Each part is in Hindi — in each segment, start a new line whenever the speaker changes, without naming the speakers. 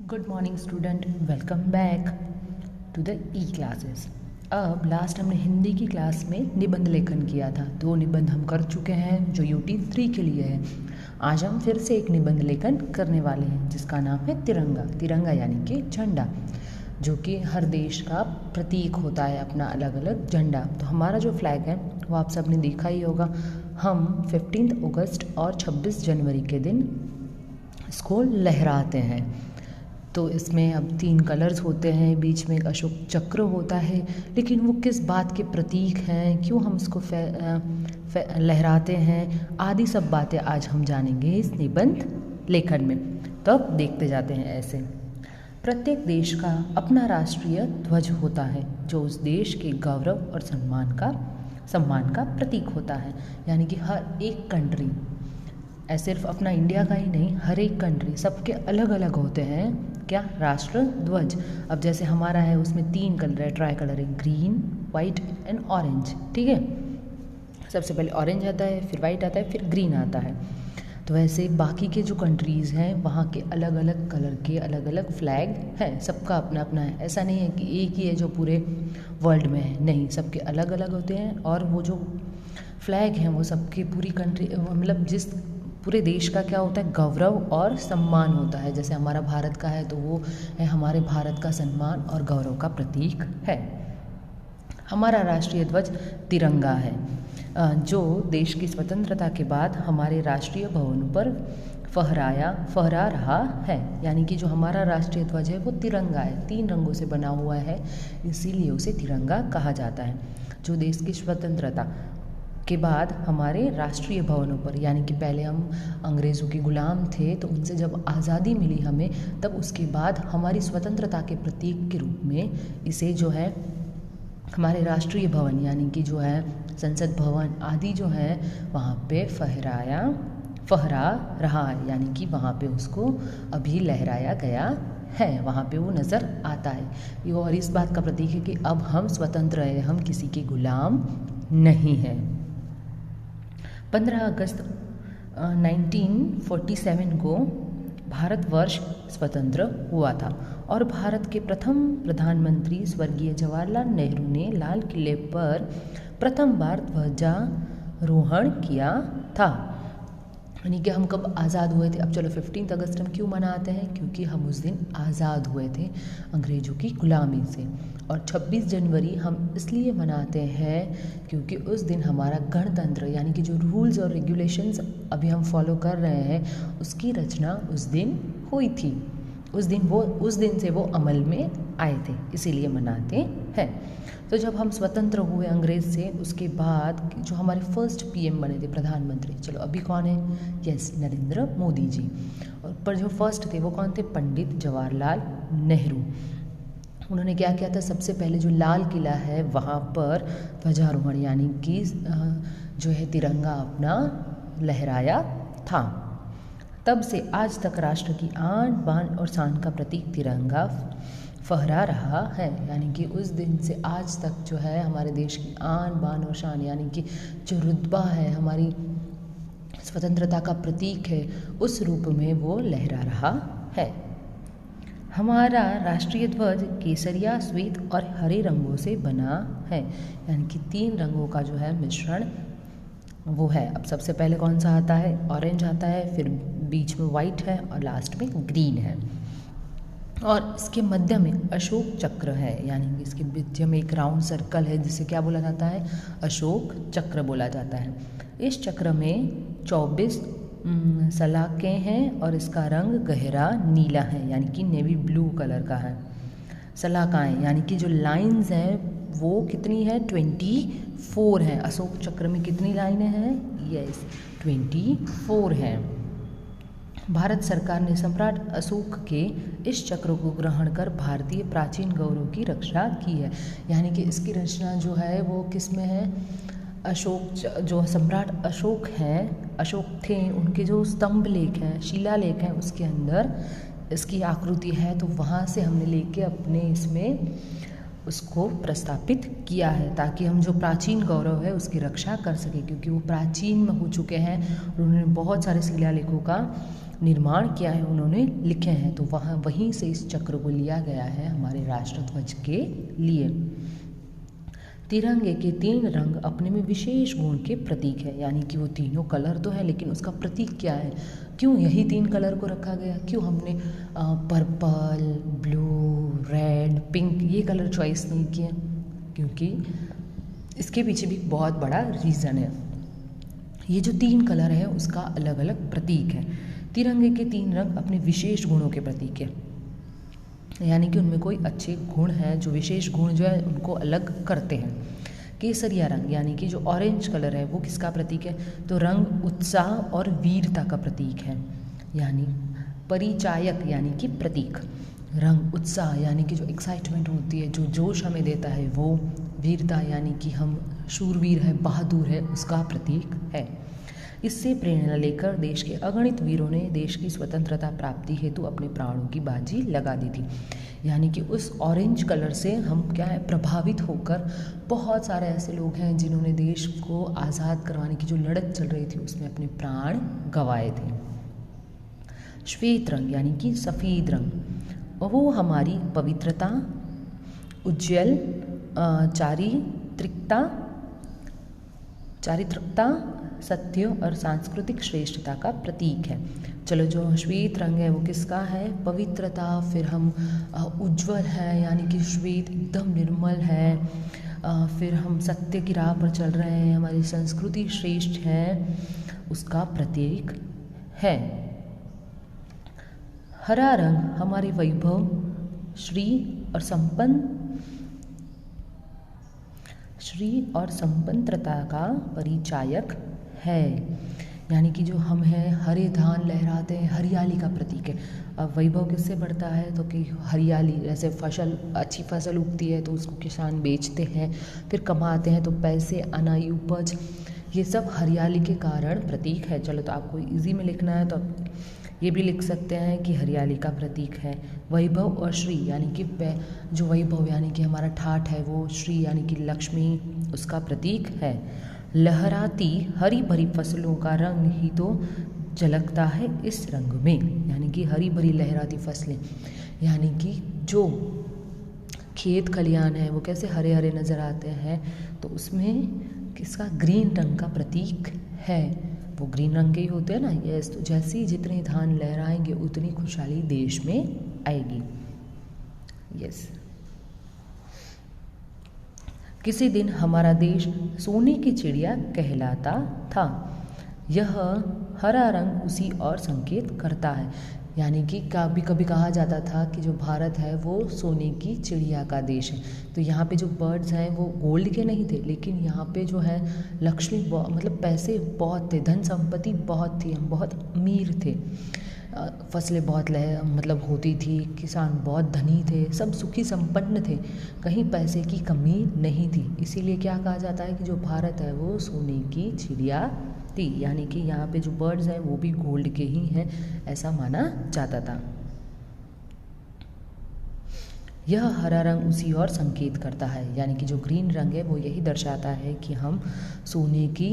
Good morning student, welcome back to the e classes. अब लास्ट हमने हिंदी की क्लास में निबंध लेखन किया था। 2 निबंध हम कर चुके हैं जो यूटी 3 के लिए है। आज हम फिर से एक निबंध लेखन करने वाले हैं जिसका नाम है तिरंगा। तिरंगा यानी कि झंडा, जो कि हर देश का प्रतीक होता है, अपना अलग अलग झंडा। तो हमारा जो फ्लैग है वो आप सब ने देखा ही होगा। हम 15 अगस्त और 26 जनवरी के दिन इसको लहराते हैं। तो इसमें अब 3 कलर्स होते हैं, बीच में एक अशोक चक्र होता है, लेकिन वो किस बात के प्रतीक हैं, क्यों हम इसको लहराते हैं, आदि सब बातें आज हम जानेंगे इस निबंध लेखन में। तो अब देखते जाते हैं। ऐसे प्रत्येक देश का अपना राष्ट्रीय ध्वज होता है जो उस देश के गौरव और सम्मान का प्रतीक होता है। यानी कि हर एक कंट्री, सिर्फ अपना इंडिया का ही नहीं, हर एक कंट्री सबके अलग अलग होते हैं क्या, राष्ट्र ध्वज। अब जैसे हमारा है उसमें 3 कलर है, ट्राई कलर है, ग्रीन, वाइट एंड ऑरेंज। ठीक है, सबसे पहले ऑरेंज आता है, फिर वाइट आता है, फिर ग्रीन आता है। तो वैसे बाकी के जो कंट्रीज़ हैं वहाँ के अलग अलग कलर के अलग अलग फ्लैग हैं, सबका अपना अपना है। ऐसा नहीं है कि एक ही है जो पूरे वर्ल्ड में है, नहीं, सबके अलग अलग होते हैं। और वो जो फ्लैग हैं वो सबकी पूरी कंट्री, मतलब जिस पूरे देश का क्या होता है, गौरव और सम्मान होता है। जैसे हमारा भारत का है तो वो है हमारे भारत का सम्मान और गौरव का प्रतीक है। हमारा राष्ट्रीय ध्वज तिरंगा है, जो देश की स्वतंत्रता के बाद हमारे राष्ट्रीय भवनों पर फहरा रहा है। यानी कि जो हमारा राष्ट्रीय ध्वज है वो तिरंगा है, 3 रंगों से बना हुआ है, इसीलिए उसे तिरंगा कहा जाता है। जो देश की स्वतंत्रता के बाद हमारे राष्ट्रीय भवनों पर, यानी कि पहले हम अंग्रेज़ों के गुलाम थे, तो उनसे जब आज़ादी मिली हमें, तब उसके बाद हमारी स्वतंत्रता के प्रतीक के रूप में इसे जो है हमारे राष्ट्रीय भवन, यानी कि जो है संसद भवन आदि जो है वहाँ पे फहरा रहा है। यानी कि वहाँ पे उसको अभी लहराया गया है, वहाँ पे वो नज़र आता है। ये और इस बात का प्रतीक है कि अब हम स्वतंत्र हैं, हम किसी के गुलाम नहीं हैं। 15 अगस्त 1947 को भारतवर्ष स्वतंत्र हुआ था और भारत के प्रथम प्रधानमंत्री स्वर्गीय जवाहरलाल नेहरू ने लाल किले पर प्रथम बार ध्वजारोहण किया था। यानी कि हम कब आज़ाद हुए थे। अब चलो 15 अगस्त हम क्यों मनाते हैं, क्योंकि हम उस दिन आज़ाद हुए थे अंग्रेज़ों की गुलामी से। और 26 जनवरी हम इसलिए मनाते हैं क्योंकि उस दिन हमारा गणतंत्र, यानी कि जो रूल्स और रेगुलेशंस अभी हम फॉलो कर रहे हैं, उसकी रचना उस दिन हुई थी। उस दिन से वो अमल में आए थे, इसीलिए मनाते हैं। तो जब हम स्वतंत्र हुए अंग्रेज़ से, उसके बाद जो हमारे फर्स्ट पीएम बने थे, प्रधानमंत्री, चलो अभी कौन है, यस, नरेंद्र मोदी जी। और पर जो फर्स्ट थे वो कौन थे, पंडित जवाहरलाल नेहरू। उन्होंने क्या किया था, सबसे पहले जो लाल किला है वहाँ पर ध्वजारोहण, यानी कि जो है तिरंगा अपना लहराया था। तब से आज तक राष्ट्र की आन बान और शान का प्रतीक तिरंगा फहरा रहा है। यानी कि उस दिन से आज तक जो है हमारे देश की आन बान और शान, यानी कि जो रुतबा है, हमारी स्वतंत्रता का प्रतीक है, उस रूप में वो लहरा रहा है। हमारा राष्ट्रीय ध्वज केसरिया, श्वेत और हरे रंगों से बना है। यानी कि 3 रंगों का जो है मिश्रण वो है। अब सबसे पहले कौन सा आता है, ऑरेंज आता है, फिर बीच में वाइट है और लास्ट में ग्रीन है। और इसके मध्य में अशोक चक्र है, यानी कि इसके मध्य में एक राउंड सर्कल है जिसे क्या बोला जाता है, अशोक चक्र बोला जाता है। इस चक्र में 24 सलाखें हैं और इसका रंग गहरा नीला है, यानी कि नेवी ब्लू कलर का है। सलाखाएँ यानी कि जो लाइंस हैं वो कितनी है, 24 हैं। अशोक चक्र में कितनी लाइनें हैं, यस, 24 हैं। भारत सरकार ने सम्राट अशोक के इस चक्र को ग्रहण कर भारतीय प्राचीन गौरव की रक्षा की है। यानी कि इसकी रचना जो है वो किस में है, जो सम्राट अशोक हैं, अशोक थे, उनके जो स्तंभ लेख हैं, शिलालेख हैं, उसके अंदर इसकी आकृति है। तो वहाँ से हमने लेके अपने इसमें उसको प्रस्तापित किया है, ताकि हम जो प्राचीन गौरव है उसकी रक्षा कर सकें, क्योंकि वो प्राचीन में हो चुके हैं और उन्होंने बहुत सारे शिलालेखों का निर्माण किया है उन्होंने लिखे हैं। तो वहीं से इस चक्र को लिया गया है हमारे राष्ट्रध्वज के लिए। तिरंगे के 3 रंग अपने में विशेष गुण के प्रतीक है, यानी कि वो तीनों कलर तो है लेकिन उसका प्रतीक क्या है, क्यों यही 3 कलर को रखा गया, क्यों हमने पर्पल, ब्लू, रेड, पिंक ये कलर चॉइस नहीं किए, क्योंकि इसके पीछे भी बहुत बड़ा रीज़न है। ये जो 3 कलर है उसका अलग अलग प्रतीक है। तिरंगे के 3 रंग अपने विशेष गुणों के प्रतीक है, यानी कि उनमें कोई अच्छे गुण हैं जो विशेष गुण जो है उनको अलग करते हैं। केसरिया रंग यानी कि जो ऑरेंज कलर है वो किसका प्रतीक है, तो रंग उत्साह और वीरता का प्रतीक है, यानी परिचायक यानी कि प्रतीक। रंग उत्साह यानी कि जो एक्साइटमेंट होती है, जो जोश हमें देता है वो। वीरता यानी कि हम शूरवीर है, बहादुर है, उसका प्रतीक है। इससे प्रेरणा लेकर देश के अगणित वीरों ने देश की स्वतंत्रता प्राप्ति हेतु अपने प्राणों की बाजी लगा दी थी। यानी कि उस ऑरेंज कलर से हम क्या है प्रभावित होकर बहुत सारे ऐसे लोग हैं जिन्होंने देश को आज़ाद करवाने की जो लड़त चल रही थी उसमें अपने प्राण गंवाए थे। श्वेत रंग यानी कि सफ़ेद रंग, वो हमारी पवित्रता, उज्ज्वल चारित्रिकता, सत्य और सांस्कृतिक श्रेष्ठता का प्रतीक है। चलो, जो श्वेत रंग है वो किसका है, पवित्रता, फिर हम उज्ज्वल है यानी कि श्वेत एकदम निर्मल है, फिर हम सत्य की राह पर चल रहे हैं, हमारी संस्कृति श्रेष्ठ है, उसका प्रतीक है। हरा रंग हमारे वैभव, श्री और संपन्नता का परिचायक है, यानी कि जो हम हैं हरे धान लहराते हैं, हरियाली का प्रतीक है। अब वैभव किससे बढ़ता है, तो कि हरियाली, जैसे अच्छी फसल उगती है तो उसको किसान बेचते हैं, फिर कमाते हैं तो पैसे, अनाज, उपज, ये सब हरियाली के कारण प्रतीक है। चलो, तो आपको इजी में लिखना है तो आप ये भी लिख सकते हैं कि हरियाली का प्रतीक है। वैभव और श्री यानी कि जो वैभव यानी कि हमारा ठाठ है वो, श्री यानी कि लक्ष्मी, उसका प्रतीक है। लहराती हरी भरी फसलों का रंग ही तो झलकता है इस रंग में, यानी कि हरी भरी लहराती फसलें, यानी कि जो खेत खलियान है वो कैसे हरे हरे नज़र आते हैं, तो उसमें किसका, ग्रीन रंग का प्रतीक है। वो ग्रीन रंग के ही होते हैं ना। यस, तो जैसे ही जितने धान लहराएंगे उतनी खुशहाली देश में आएगी। यस। किसी दिन हमारा देश सोने की चिड़िया कहलाता था। यह हरा रंग उसी और संकेत करता है, यानी कि कभी कभी कहा जाता था कि जो भारत है वो सोने की चिड़िया का देश है। तो यहाँ पे जो बर्ड्स हैं वो गोल्ड के नहीं थे, लेकिन यहाँ पे जो है लक्ष्मी मतलब पैसे बहुत थे, धन संपत्ति बहुत थी, हम बहुत अमीर थे, फसलें बहुत मतलब होती थी, किसान बहुत धनी थे, सब सुखी संपन्न थे, कहीं पैसे की कमी नहीं थी। इसीलिए क्या कहा जाता है कि जो भारत है वो सोने की चिड़िया थी, यानी कि यहाँ पे जो बर्ड्स हैं वो भी गोल्ड के ही हैं, ऐसा माना जाता था। यह हरा रंग उसी और संकेत करता है, यानी कि जो ग्रीन रंग है वो यही दर्शाता है कि हम सोने की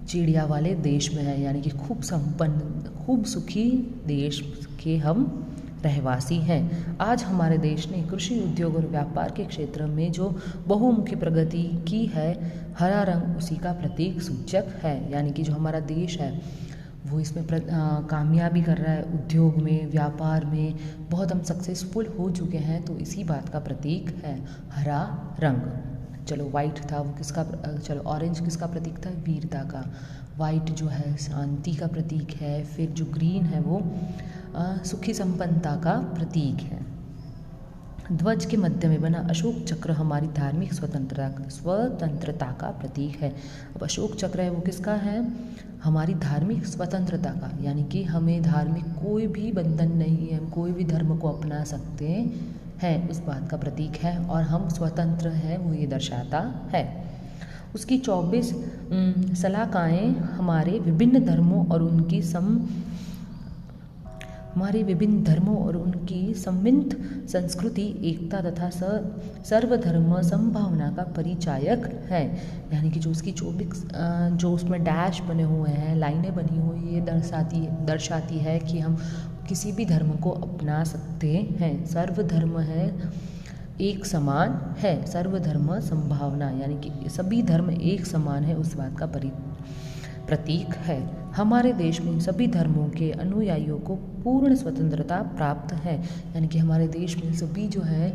चिड़िया वाले देश में हैं, यानी कि खूब संपन्न, खूब सुखी देश के हम रहवासी हैं। आज हमारे देश ने कृषि, उद्योग और व्यापार के क्षेत्र में जो बहुमुखी प्रगति की है, हरा रंग उसी का प्रतीक सूचक है, यानी कि जो हमारा देश है वो इसमें कामयाबी कर रहा है, उद्योग में, व्यापार में बहुत हम सक्सेसफुल हो चुके हैं, तो इसी बात का प्रतीक है हरा रंग। चलो, वाइट था वो किसका, चलो ऑरेंज किसका प्रतीक था, वीरता का। वाइट जो है शांति का प्रतीक है, फिर जो ग्रीन है वो सुखी संपन्नता का प्रतीक है। ध्वज के मध्य में बना अशोक चक्र हमारी धार्मिक स्वतंत्रता का प्रतीक है। अब अशोक चक्र है वो किसका है, हमारी धार्मिक स्वतंत्रता का, यानी कि हमें धार्मिक कोई भी बंधन नहीं है, हम कोई भी धर्म को अपना सकते हैं, उस बात का प्रतीक है, और हम स्वतंत्र हैं वो ये दर्शाता है। उसकी 24 शलाकाएँ हमारे विभिन्न धर्मों और उनकी कि संवित संस्कृति एकता तथा सर्वधर्म संभावना का परिचायक है। यानी कि जो उसकी जो उसमें डैश बने हुए हैं, लाइनें बनी हुई, ये दर्शाती है कि हम किसी भी धर्म को अपना सकते हैं। सर्वधर्म है एक समान है, सर्वधर्म संभावना यानी कि सभी धर्म एक समान है, उस बात का प्रतीक है। हमारे देश में सभी धर्मों के अनुयायियों को पूर्ण स्वतंत्रता प्राप्त है। यानी कि हमारे देश में सभी जो है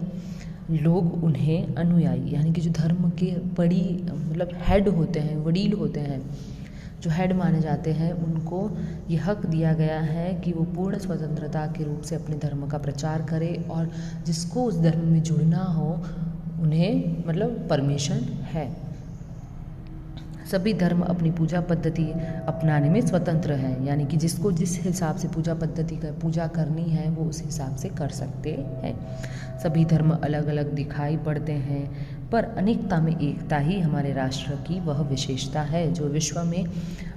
लोग उन्हें अनुयायी यानी कि जो धर्म के हेड होते हैं, वडील होते हैं, जो हेड माने जाते हैं, उनको ये हक दिया गया है कि वो पूर्ण स्वतंत्रता के रूप से अपने धर्म का प्रचार करें और जिसको उस धर्म में जुड़ना हो उन्हें परमिशन है। सभी धर्म अपनी पूजा पद्धति अपनाने में स्वतंत्र हैं। यानी कि जिसको जिस हिसाब से पूजा करनी है वो उस हिसाब से कर सकते हैं। सभी धर्म अलग अलग दिखाई पड़ते हैं पर अनेकता में एकता ही हमारे राष्ट्र की वह विशेषता है जो विश्व में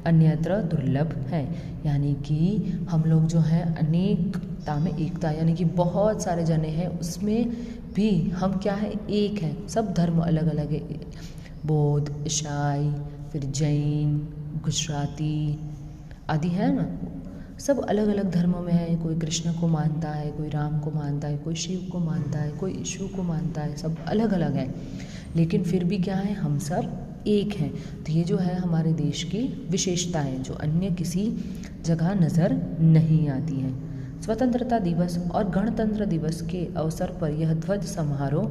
अन्यत्र दुर्लभ है। यानी कि हम लोग जो हैं अनेकता में एकता यानी कि बहुत सारे जने हैं, उसमें भी हम क्या है, एक हैं। सब धर्म अलग अलग है, बौद्ध, ईसाई, फिर जैन, गुजराती आदि है ना, सब अलग अलग धर्मों में है। कोई कृष्ण को मानता है, कोई राम को मानता है, कोई शिव को मानता है, कोई यीशु को मानता है, सब अलग अलग है, लेकिन फिर भी क्या है, हम सब एक हैं। तो ये जो है हमारे देश की विशेषता है जो अन्य किसी जगह नज़र नहीं आती है। स्वतंत्रता दिवस और गणतंत्र दिवस के अवसर पर यह ध्वज समारोह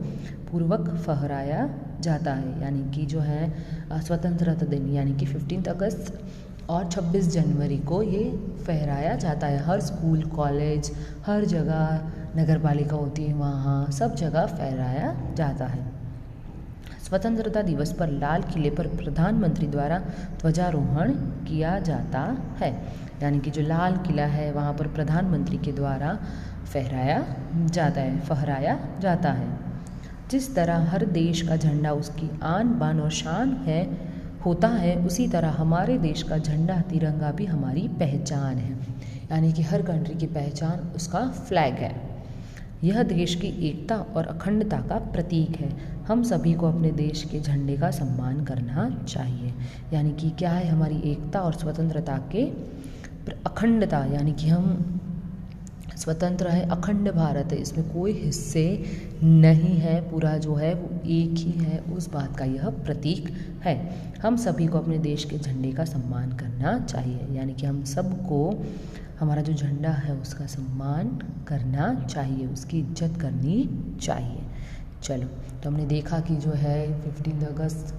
पूर्वक फहराया जाता है। यानी कि जो है स्वतंत्रता दिन यानी कि 15 अगस्त और 26 जनवरी को ये फहराया जाता है। हर स्कूल, कॉलेज, हर जगह नगर पालिका होती है, वहाँ सब जगह फहराया जाता है। स्वतंत्रता दिवस पर लाल किले पर प्रधानमंत्री द्वारा ध्वजारोहण किया जाता है। यानी कि जो लाल किला है वहाँ पर प्रधानमंत्री के द्वारा फहराया जाता है। जिस तरह हर देश का झंडा उसकी आन बान और शान है होता है, उसी तरह हमारे देश का झंडा तिरंगा भी हमारी पहचान है। यानी कि हर कंट्री की पहचान उसका फ्लैग है। यह देश की एकता और अखंडता का प्रतीक है। हम सभी को अपने देश के झंडे का सम्मान करना चाहिए। यानी कि क्या है, हमारी एकता और स्वतंत्रता के अखंडता, यानी कि हम स्वतंत्र है, अखंड भारत है, इसमें कोई हिस्से नहीं है, पूरा जो है वो एक ही है, उस बात का यह प्रतीक है। हम सभी को अपने देश के झंडे का सम्मान करना चाहिए। यानी कि हम सबको हमारा जो झंडा है उसका सम्मान करना चाहिए, उसकी इज्जत करनी चाहिए। चलो, तो हमने देखा कि जो है 15 अगस्त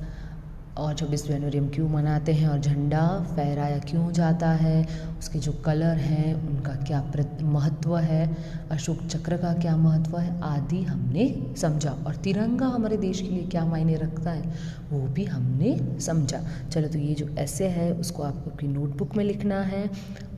और 26 जनवरी हम क्यों मनाते हैं और झंडा फहराया क्यों जाता है, उसके जो कलर हैं उनका क्या महत्व है, अशोक चक्र का क्या महत्व है आदि हमने समझा, और तिरंगा हमारे देश के लिए क्या मायने रखता है वो भी हमने समझा। चलो, तो ये जो ऐसे है उसको आपको अपनी नोटबुक में लिखना है,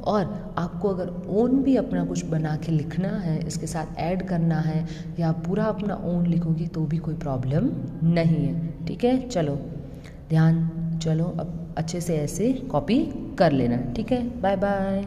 और आपको अगर ओन भी अपना कुछ बना के लिखना है, इसके साथ ऐड करना है, या आप पूरा अपना ओन लिखोगे तो भी कोई प्रॉब्लम नहीं है। ठीक है, चलो अब अच्छे से ऐसे कॉपी कर लेना। ठीक है, बाय बाय।